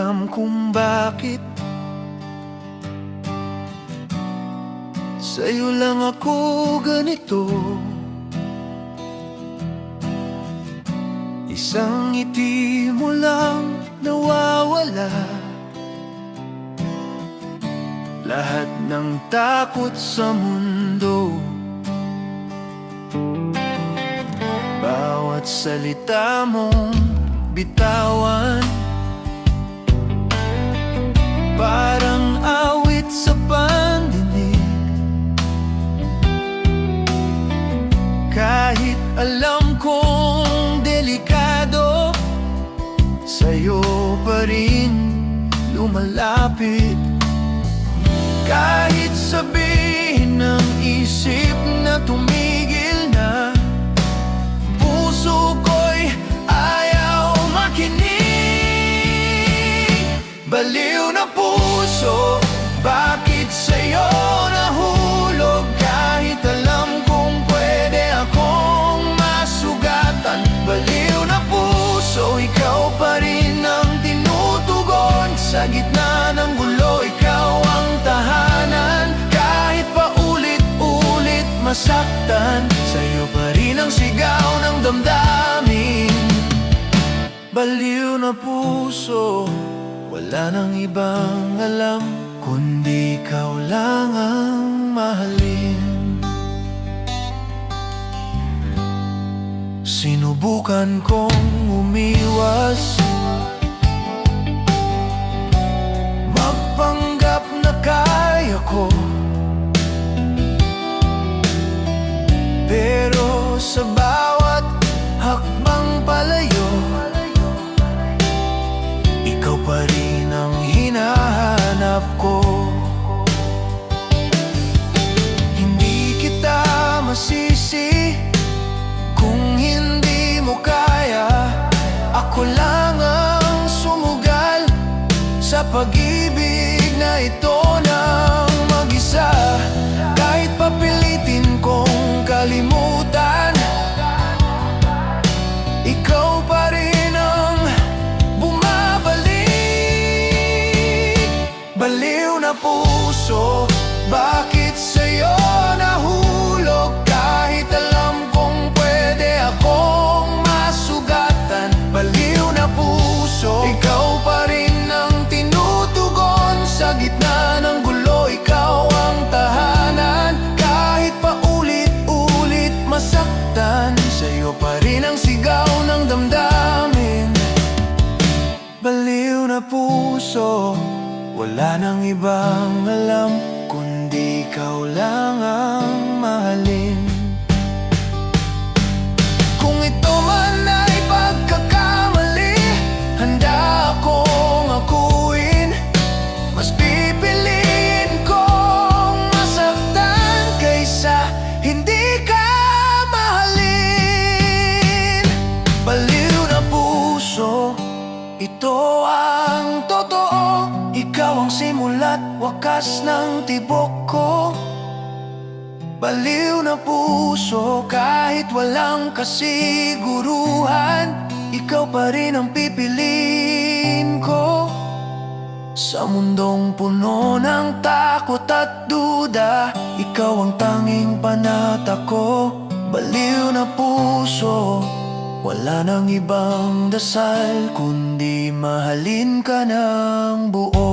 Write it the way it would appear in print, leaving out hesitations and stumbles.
alam kung bakit sa'yo lang ako ganito. Isang ngiti mo lang nawawala, lahat ng takot sa mundo. Bawat salita mong bitawan, parang awit sa pandinig. Kahit alam kong delikado, sa'yo pa rin lumalapit. Kahit sabihin ng isip na tumigil na, puso ko'y ayaw makinig. Baliw na puso, bakit sa'yo nahulog? Kahit alam kong pwede akong masugatan. Baliw na puso, ikaw pa rin ang tinutugon. Sa gitna ng gulo, ikaw ang tahanan. Kahit pa ulit-ulit masaktan, sa'yo pa rin ang sigaw ng damdamin. Baliw na puso, wala nang ibang alam kundi ikaw lang ang mahalin. Sinubukan kong umiwas, magpanggap na kaya ko, pero sa bawat hakbang palayo, ikaw pa rin ang hinahanap ko. Hindi kita masisi kung hindi mo kaya. Ako lang ang sumugal sa pag-ibig na ito ng mag-isa. Kahit papilitin kong kalimutan, ikaw pa rin ang bumabalik. Baliw na puso, bakit sa'yo nahulog? Kahit alam kong pwede akong masugatan. Baliw na puso, ikaw pa rin ang tinutugon. Sa gitna ng gulo, ikaw ang tahanan. Kahit pa ulit-ulit masaktan, sa'yo pa rin ang sigaw ng damdamin. Baliw na puso, wala nang ibang alam kundi ikaw lang ang mahalin. Kung ito man ay pagkakamali, handa akong akuin. Mas pipiliin kong masaktan kaysa hindi ka mahalin. Baliw na puso, ito ang totoo. Ikaw ang simula't wakas ng tibok ko. Baliw na puso, kahit walang kasiguruhan, ikaw pa rin ang pipiliin ko. Sa mundong puno ng takot at duda, ikaw ang tanging panata ko. Baliw na puso, wala nang ibang dasal kundi mahalin ka ng buo.